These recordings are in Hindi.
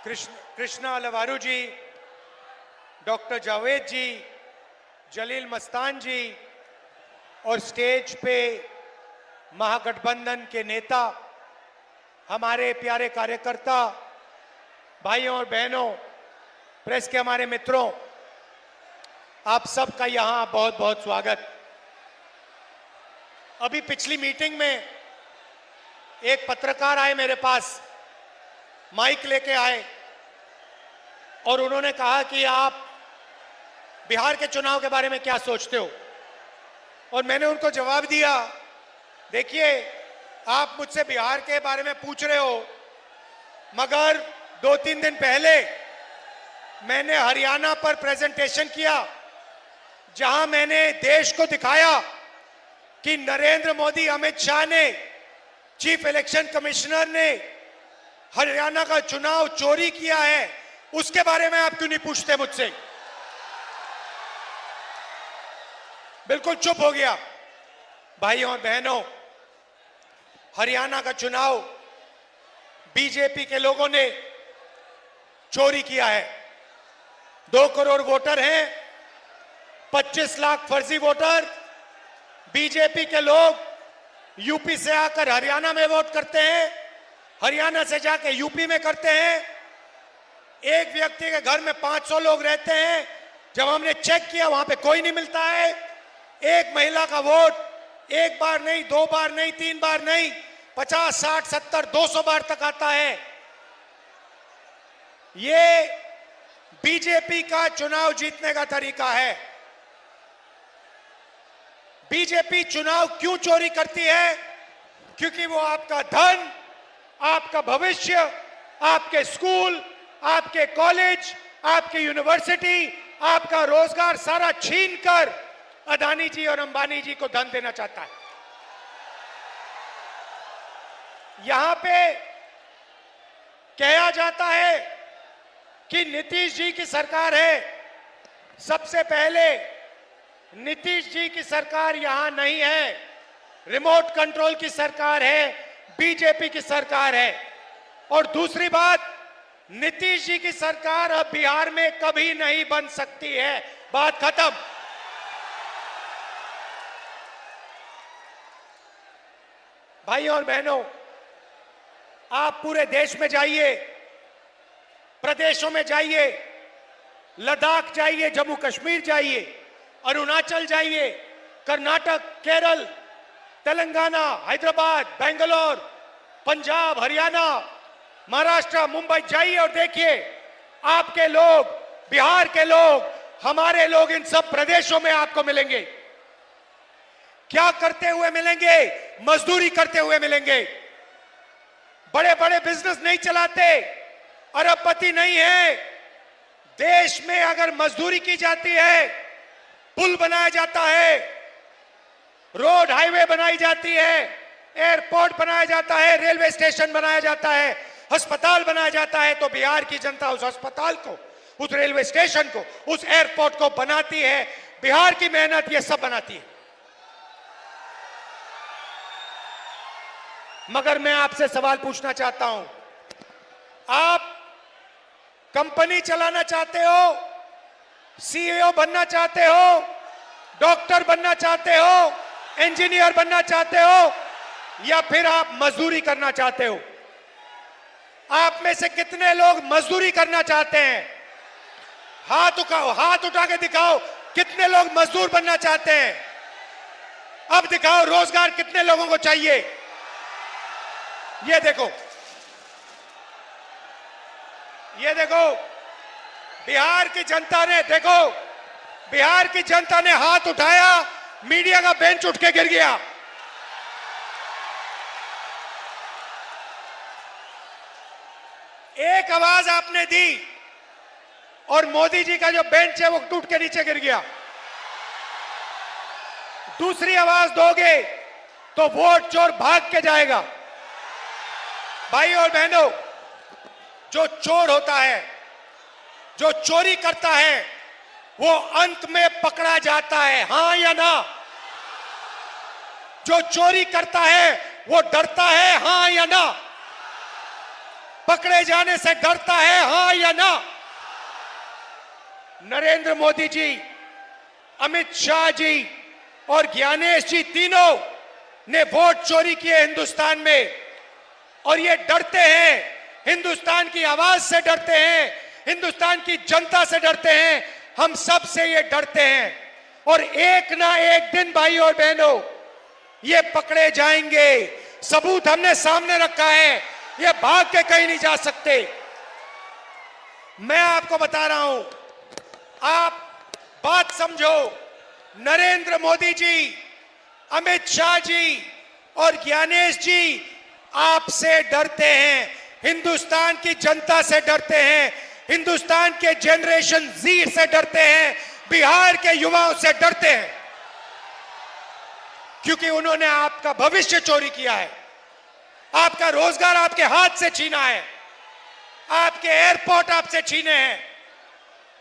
कृष्णा लवारू जी, डॉक्टर जावेद जी, जलील मस्तान जी और स्टेज पे महागठबंधन के नेता, हमारे प्यारे कार्यकर्ता, भाइयों और बहनों, प्रेस के हमारे मित्रों, आप सबका यहां बहुत बहुत स्वागत। अभी पिछली मीटिंग में एक पत्रकार आए मेरे पास, माइक लेके आए और उन्होंने कहा कि आप बिहार के चुनाव के बारे में क्या सोचते हो। और मैंने उनको जवाब दिया, देखिए आप मुझसे बिहार के बारे में पूछ रहे हो, मगर 2-3 दिन पहले मैंने हरियाणा पर प्रेजेंटेशन किया, जहां मैंने देश को दिखाया कि नरेंद्र मोदी, अमित शाह ने, चीफ इलेक्शन कमिश्नर ने हरियाणा का चुनाव चोरी किया है। उसके बारे में आप क्यों नहीं पूछते मुझसे? बिल्कुल चुप हो गया। भाइयों और बहनों, हरियाणा का चुनाव बीजेपी के लोगों ने चोरी किया है। 2 करोड़ वोटर हैं, 25 लाख फर्जी वोटर। बीजेपी के लोग यूपी से आकर हरियाणा में वोट करते हैं, हरियाणा से जाके यूपी में करते हैं। एक व्यक्ति के घर में 500 लोग रहते हैं। जब हमने चेक किया, वहां पे कोई नहीं मिलता है। एक महिला का वोट 1 बार नहीं, 2 बार नहीं, 3 बार नहीं, 50, 60, 70, 200 बार तक आता है। ये बीजेपी का चुनाव जीतने का तरीका है। बीजेपी चुनाव क्यों चोरी करती है? क्योंकि वो आपका धन, आपका भविष्य, आपके स्कूल, आपके कॉलेज, आपकी यूनिवर्सिटी, आपका रोजगार सारा छीनकर अदानी जी और अंबानी जी को धन देना चाहता है। यहां पे कहा जाता है कि नीतीश जी की सरकार है। सबसे पहले नीतीश जी की सरकार यहां नहीं है, रिमोट कंट्रोल की सरकार है, बीजेपी की सरकार है। और दूसरी बात, नीतीश जी की सरकार अब बिहार में कभी नहीं बन सकती है। बात खत्म। भाइयों और बहनों, आप पूरे देश में जाइए, प्रदेशों में जाइए, लद्दाख जाइए, जम्मू कश्मीर जाइए, अरुणाचल जाइए, कर्नाटक, केरल, तेलंगाना, हैदराबाद, बेंगलोर, पंजाब, हरियाणा, महाराष्ट्र, मुंबई जाइए और देखिए, आपके लोग, बिहार के लोग, हमारे लोग इन सब प्रदेशों में आपको मिलेंगे। क्या करते हुए मिलेंगे? मजदूरी करते हुए मिलेंगे। बड़े बड़े बिजनेस नहीं चलाते, अरबपति नहीं है। देश में अगर मजदूरी की जाती है, पुल बनाया जाता है, रोड हाईवे बनाई जाती है, एयरपोर्ट बनाया जाता है, रेलवे स्टेशन बनाया जाता है, अस्पताल बनाया जाता है, तो बिहार की जनता उस अस्पताल को, उस रेलवे स्टेशन को, उस एयरपोर्ट को बनाती है। बिहार की मेहनत ये सब बनाती है। मगर मैं आपसे सवाल पूछना चाहता हूं, आप कंपनी चलाना चाहते हो, सीईओ बनना चाहते हो, डॉक्टर बनना चाहते हो, इंजीनियर बनना चाहते हो, या फिर आप मजदूरी करना चाहते हो? आप में से कितने लोग मजदूरी करना चाहते हैं? हाथ उठाओ, हाथ उठा के दिखाओ, कितने लोग मजदूर बनना चाहते हैं? अब दिखाओ रोजगार कितने लोगों को चाहिए। ये देखो, ये देखो, बिहार की जनता ने, देखो, बिहार की जनता ने हाथ उठाया, मीडिया का बेंच उठ के गिर गया। एक आवाज आपने दी और मोदी जी का जो बेंच है वो टूट के नीचे गिर गया। दूसरी आवाज दोगे तो वोट चोर भाग के जाएगा। भाई और बहनों, जो चोर होता है, जो चोरी करता है, वो अंत में पकड़ा जाता है, हां या ना? जो चोरी करता है वो डरता है, हां या ना? पकड़े जाने से डरता है, हां या ना? नरेंद्र मोदी जी, अमित शाह जी और ज्ञानेश जी तीनों ने वोट चोरी किए हिंदुस्तान में, और ये डरते हैं, हिंदुस्तान की आवाज से डरते हैं, हिंदुस्तान की जनता से डरते हैं, हम सब से ये डरते हैं। और एक ना एक दिन भाई और बहनों ये पकड़े जाएंगे। सबूत हमने सामने रखा है, ये भाग के कहीं नहीं जा सकते। मैं आपको बता रहा हूं, आप बात समझो। नरेंद्र मोदी जी, अमित शाह जी और ज्ञानेश जी आपसे डरते हैं, हिंदुस्तान की जनता से डरते हैं, हिंदुस्तान के जनरेशन जी से डरते हैं, बिहार के युवाओं से डरते हैं, क्योंकि उन्होंने आपका भविष्य चोरी किया है, आपका रोजगार आपके हाथ से छीना है, आपके एयरपोर्ट आपसे छीने हैं।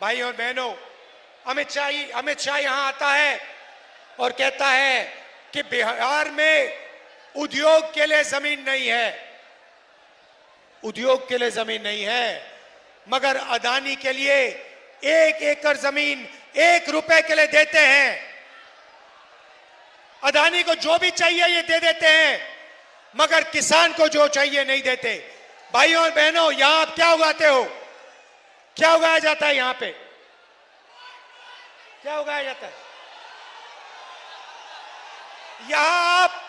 भाई और बहनों, अमित शाह यहां आता है और कहता है कि बिहार में उद्योग के लिए जमीन नहीं है, उद्योग के लिए जमीन नहीं है, मगर अदानी के लिए 1 एकड़ जमीन 1 रुपए के लिए देते हैं। अदानी को जो भी चाहिए ये दे देते हैं, मगर किसान को जो चाहिए नहीं देते। भाइयों और बहनों, यहां आप क्या उगाते हो? क्या उगाया जाता है यहां पे? क्या उगाया जाता है? यहां आप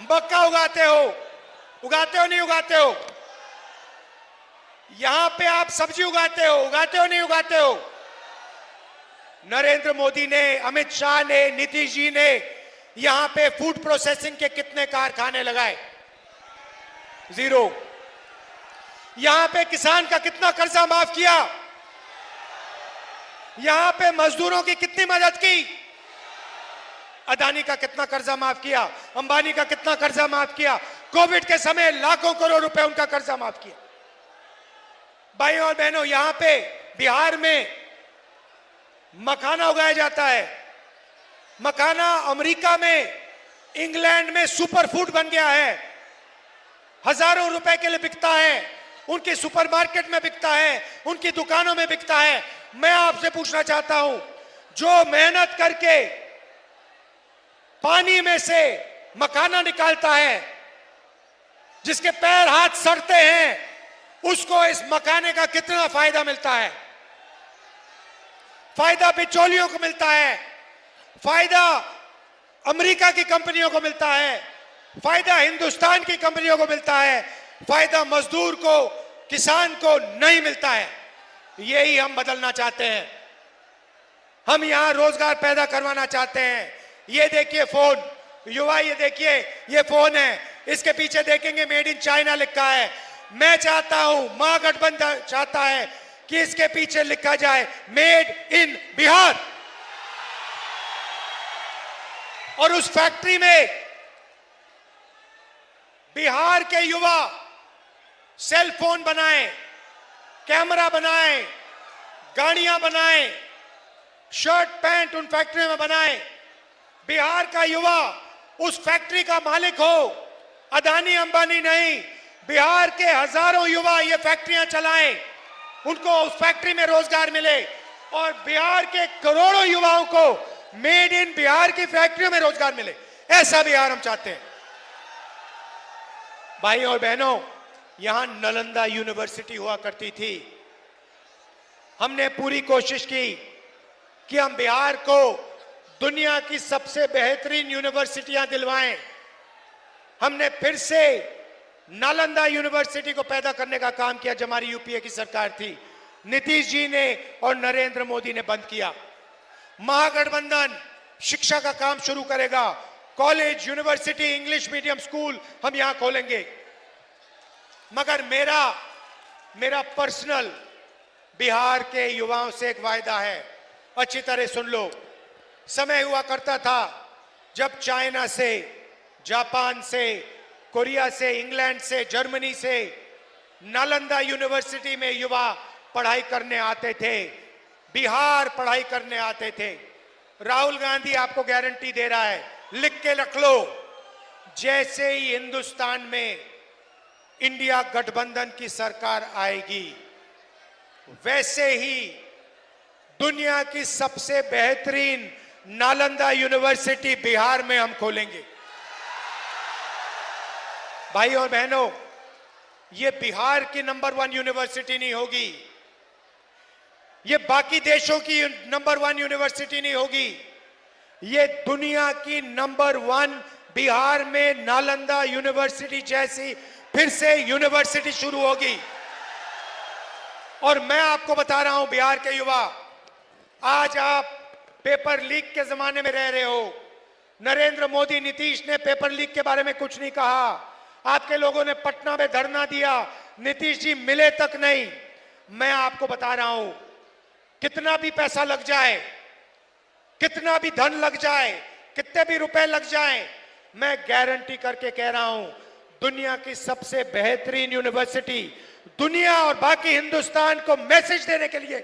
मक्का उगाते हो नहीं उगाते हो? यहां पे आप सब्जी उगाते हो नहीं उगाते हो? नरेंद्र मोदी ने, अमित शाह ने, नीतीश जी ने यहां पे फूड प्रोसेसिंग के कितने कारखाने लगाए? 0। यहां पे किसान का कितना कर्जा माफ किया? यहां पे मजदूरों की कितनी मदद की? अदानी का कितना कर्जा माफ किया? अंबानी का कितना कर्जा माफ किया? कोविड के समय लाखों करोड़ रुपए उनका कर्जा माफ किया। भाइयों और बहनों, यहां पे बिहार में मखाना उगाया जाता है। मखाना अमेरिका में, इंग्लैंड में सुपर फूड बन गया है, हजारों रुपए के लिए बिकता है, उनके सुपरमार्केट में बिकता है, उनकी दुकानों में बिकता है। मैं आपसे पूछना चाहता हूं, जो मेहनत करके पानी में से मखाना निकालता है, जिसके पैर हाथ सड़ते हैं, उसको इस मखाने का कितना फायदा मिलता है? फायदा बिचौलियों को मिलता है, फायदा अमेरिका की कंपनियों को मिलता है, फायदा हिंदुस्तान की कंपनियों को मिलता है, फायदा मजदूर को, किसान को नहीं मिलता है। यही हम बदलना चाहते हैं। हम यहां रोजगार पैदा करवाना चाहते हैं। ये देखिए फोन, युवा, ये देखिए, ये फोन है, इसके पीछे देखेंगे मेड इन चाइना लिखा है। मैं चाहता हूं, महागठबंधन चाहता है कि इसके पीछे लिखा जाए मेड इन बिहार, और उस फैक्ट्री में बिहार के युवा सेल फोन बनाएं, कैमरा बनाएं, गाड़ियां बनाएं, शर्ट पैंट उन फैक्ट्री में बनाएं। बिहार का युवा उस फैक्ट्री का मालिक हो, अदानी अंबानी नहीं। बिहार के हजारों युवा ये फैक्ट्रियां चलाएं, उनको उस फैक्ट्री में रोजगार मिले, और बिहार के करोड़ों युवाओं को मेड इन बिहार की फैक्ट्रियों में रोजगार मिले। ऐसा बिहार हम चाहते हैं। भाइयों और बहनों, यहां नालंदा यूनिवर्सिटी हुआ करती थी। हमने पूरी कोशिश की कि हम बिहार को दुनिया की सबसे बेहतरीन यूनिवर्सिटियां दिलवाएं। हमने फिर से नालंदा यूनिवर्सिटी को पैदा करने का काम किया जब हमारी यूपीए की सरकार थी। नीतीश जी ने और नरेंद्र मोदी ने बंद किया। महागठबंधन शिक्षा का काम शुरू करेगा। College, university, English medium school हम यहां खोलेंगे। मगर मेरा पर्सनल बिहार के युवाओं से एक वायदा है, अच्छी तरह सुन लो। समय हुआ करता था जब चाइना से, जापान से, कोरिया से, इंग्लैंड से, जर्मनी से नालंदा यूनिवर्सिटी में युवा पढ़ाई करने आते थे, बिहार पढ़ाई करने आते थे। राहुल गांधी आपको गारंटी दे रहा है, लिख के रख लो, जैसे ही हिंदुस्तान में इंडिया गठबंधन की सरकार आएगी, वैसे ही दुनिया की सबसे बेहतरीन नालंदा यूनिवर्सिटी बिहार में हम खोलेंगे। भाई और बहनों, ये बिहार की नंबर 1 यूनिवर्सिटी नहीं होगी, ये बाकी देशों की नंबर 1 यूनिवर्सिटी नहीं होगी, ये दुनिया की नंबर 1 बिहार में नालंदा यूनिवर्सिटी जैसी फिर से यूनिवर्सिटी शुरू होगी। और मैं आपको बता रहा हूं बिहार के युवा, आज आप पेपर लीक के जमाने में रह रहे हो। नरेंद्र मोदी, नीतीश ने पेपर लीक के बारे में कुछ नहीं कहा। आपके लोगों ने पटना में धरना दिया, नीतीश जी मिले तक नहीं। मैं आपको बता रहा हूं, कितना भी पैसा लग जाए, कितना भी धन लग जाए, कितने भी रुपए लग जाए, मैं गारंटी करके कह रहा हूं, दुनिया की सबसे बेहतरीन यूनिवर्सिटी दुनिया और बाकी हिंदुस्तान को मैसेज देने के लिए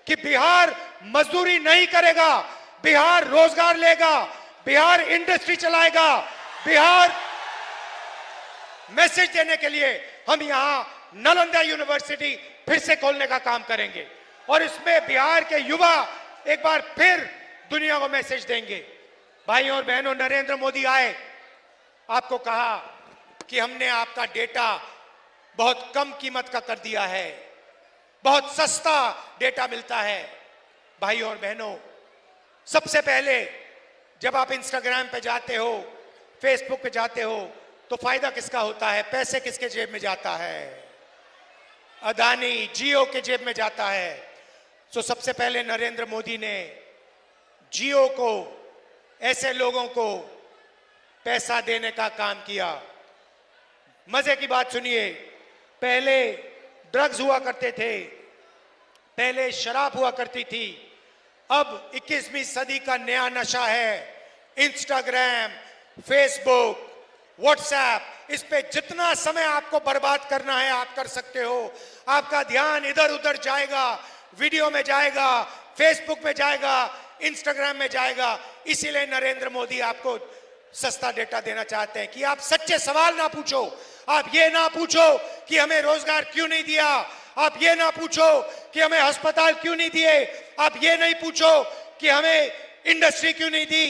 कि बिहार मजदूरी नहीं करेगा, बिहार रोजगार लेगा, बिहार इंडस्ट्री चलाएगा, बिहार मैसेज देने के लिए हम यहां नालंदा यूनिवर्सिटी फिर से खोलने का काम करेंगे। और इसमें बिहार के युवा एक बार फिर दुनिया को मैसेज देंगे। भाइयों और बहनों, नरेंद्र मोदी आए, आपको कहा कि हमने आपका डेटा बहुत कम कीमत का कर दिया है, बहुत सस्ता डेटा मिलता है। भाइयों और बहनों, सबसे पहले जब आप इंस्टाग्राम पे जाते हो, फेसबुक पे जाते हो, तो फायदा किसका होता है? पैसे किसके जेब में जाता है? अदानी, जियो के जेब में जाता है। तो सबसे पहले नरेंद्र मोदी ने जियो को, ऐसे लोगों को पैसा देने का काम किया। मजे की बात सुनिए, पहले ड्रग्स हुआ करते थे, पहले शराब हुआ करती थी, अब 21वीं सदी का नया नशा है इंस्टाग्राम, फेसबुक, व्हाट्सएप। इस पे जितना समय आपको बर्बाद करना है आप कर सकते हो। आपका ध्यान इधर उधर जाएगा, वीडियो में जाएगा, फेसबुक में जाएगा, इंस्टाग्राम में जाएगा। इसीलिए नरेंद्र मोदी आपको सस्ता डेटा देना चाहते हैं कि आप सच्चे सवाल ना पूछो। आप ये ना पूछो कि हमें रोजगार क्यों नहीं दिया, आप ये ना पूछो कि हमें अस्पताल क्यों नहीं दिए, आप ये नहीं पूछो कि हमें इंडस्ट्री क्यों नहीं दी,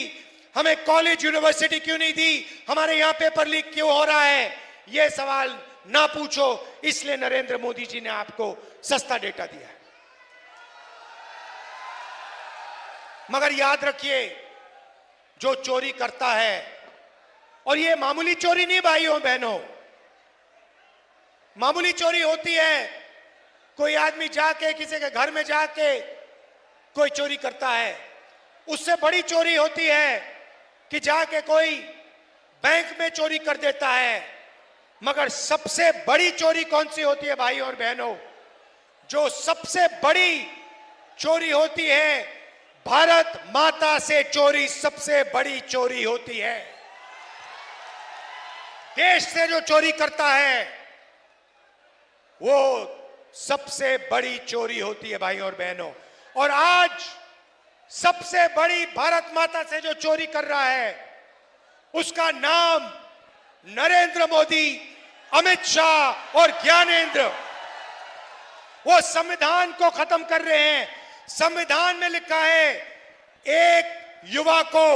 हमें कॉलेज यूनिवर्सिटी क्यों नहीं दी, हमारे यहां पेपर लीक क्यों हो रहा है। ये सवाल ना पूछो। इसलिए नरेंद्र मोदी जी ने आपको सस्ता डेटा दिया है। मगर याद रखिए, जो चोरी करता है, और ये मामूली चोरी नहीं भाइयों बहनों, मामूली चोरी होती है, कोई आदमी जाके किसी के घर में जाके कोई चोरी करता है। उससे बड़ी चोरी होती है कि जाके कोई बैंक में चोरी कर देता है। मगर सबसे बड़ी चोरी कौन सी होती है भाइयों और बहनों? जो सबसे बड़ी चोरी होती है, भारत माता से चोरी सबसे बड़ी चोरी होती है। देश से जो चोरी करता है वो सबसे बड़ी चोरी होती है भाइयों और बहनों। और आज सबसे बड़ी भारत माता से जो चोरी कर रहा है, उसका नाम नरेंद्र मोदी, अमित शाह और ज्ञानेंद्र। वो संविधान को खत्म कर रहे हैं। संविधान में लिखा है, एक युवा को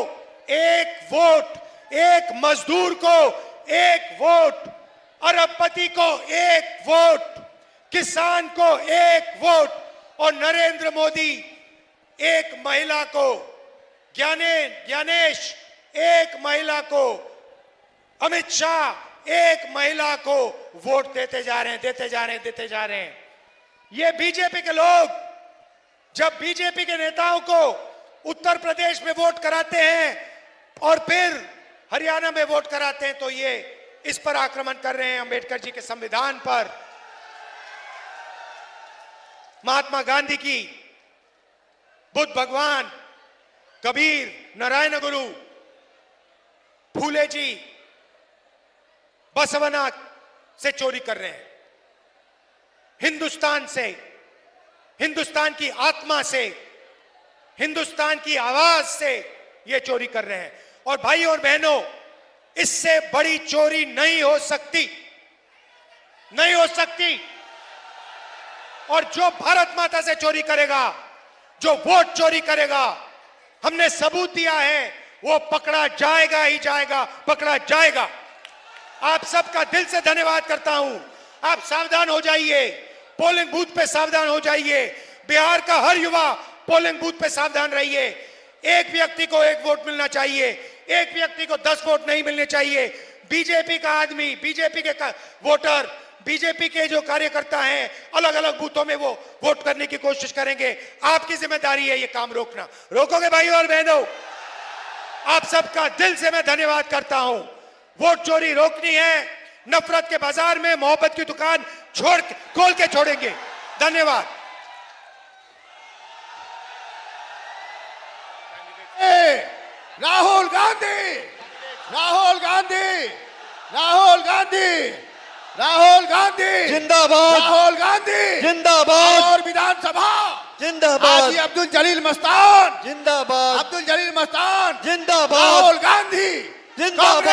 एक वोट, एक मजदूर को एक वोट, अरबपति को एक वोट, किसान को एक वोट, और नरेंद्र मोदी एक महिला को, ज्ञानेश एक महिला को, अमित शाह एक महिला को वोट देते जा रहे हैं, देते जा रहे हैं, देते जा रहे हैं। ये बीजेपी के लोग जब बीजेपी के नेताओं को उत्तर प्रदेश में वोट कराते हैं और फिर हरियाणा में वोट कराते हैं, तो ये इस पर आक्रमण कर रहे हैं, अंबेडकर जी के संविधान पर, महात्मा गांधी की, बुद्ध भगवान, कबीर, नारायण गुरु, फूले जी, बसवनाथ से चोरी कर रहे हैं। हिंदुस्तान से, हिंदुस्तान की आत्मा से, हिंदुस्तान की आवाज से ये चोरी कर रहे हैं। और भाई और बहनों, इससे बड़ी चोरी नहीं हो सकती, नहीं हो सकती। और जो भारत माता से चोरी करेगा, जो वोट चोरी करेगा, हमने सबूत दिया है, वो पकड़ा जाएगा ही जाएगा, पकड़ा जाएगा। आप सबका दिल से धन्यवाद करता हूं। आप सावधान हो जाइए, पोलिंग बूथ पे सावधान हो जाइए। बिहार का हर युवा पोलिंग बूथ पे सावधान रहिए। एक व्यक्ति को एक वोट मिलना चाहिए, एक व्यक्ति को 10 वोट नहीं मिलने चाहिए। बीजेपी का आदमी, बीजेपी के वोटर, बीजेपी के जो कार्यकर्ता हैं, अलग अलग बूथों में वो वोट करने की कोशिश करेंगे। आपकी जिम्मेदारी है ये काम रोकना। रोकोगे भाइयों और बहनों? आप सबका दिल से मैं धन्यवाद करता हूं। वोट चोरी रोकनी है, नफरत के बाजार में मोहब्बत की दुकान खोल के छोड़ेंगे। धन्यवाद। राहुल गांधी, राहुल गांधी, राहुल गांधी, राहुल गांधी जिंदाबाद, राहुल गांधी जिंदाबाद और विधानसभा जिंदाबाद, हाजी अब्दुल जलील मस्तान जिंदाबाद, अब्दुल जलील मस्तान जिंदाबाद, राहुल गांधी जिंदाबाद।